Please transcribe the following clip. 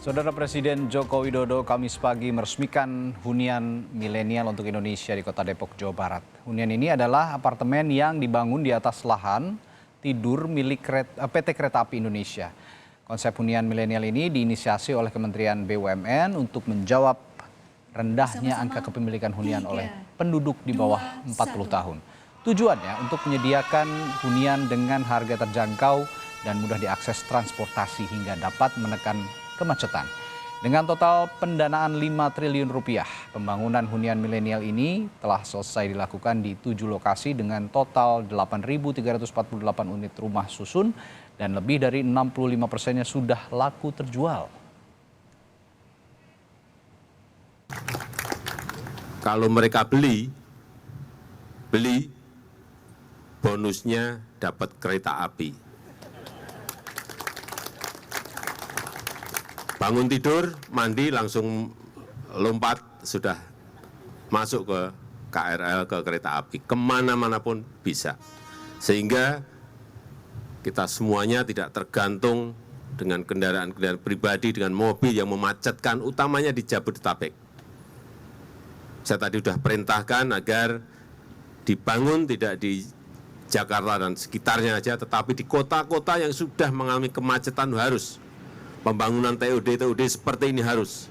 Saudara Presiden Joko Widodo Kamis pagi meresmikan hunian milenial untuk Indonesia di Kota Depok, Jawa Barat. Hunian ini adalah apartemen yang dibangun di atas lahan tidur milik PT Kereta Api Indonesia. Konsep hunian milenial ini diinisiasi oleh Kementerian BUMN untuk menjawab rendahnya angka kepemilikan hunian oleh penduduk di bawah 40 tahun. Tujuannya untuk menyediakan hunian dengan harga terjangkau dan mudah diakses transportasi hingga dapat menekan kemacetan. Dengan total pendanaan 5 triliun rupiah, pembangunan hunian milenial ini telah selesai dilakukan di 7 lokasi dengan total 8.348 unit rumah susun dan lebih dari 65%-nya sudah laku terjual. Kalau mereka beli bonusnya dapat kereta api. Bangun tidur, mandi, langsung lompat, sudah masuk ke KRL, ke kereta api. Kemana-mana pun bisa. Sehingga kita semuanya tidak tergantung dengan kendaraan-kendaraan pribadi, dengan mobil yang memacetkan, utamanya di Jabodetabek. Saya tadi sudah perintahkan agar dibangun tidak di Jakarta dan sekitarnya saja, tetapi di kota-kota yang sudah mengalami kemacetan harus. Pembangunan TOD seperti ini harus.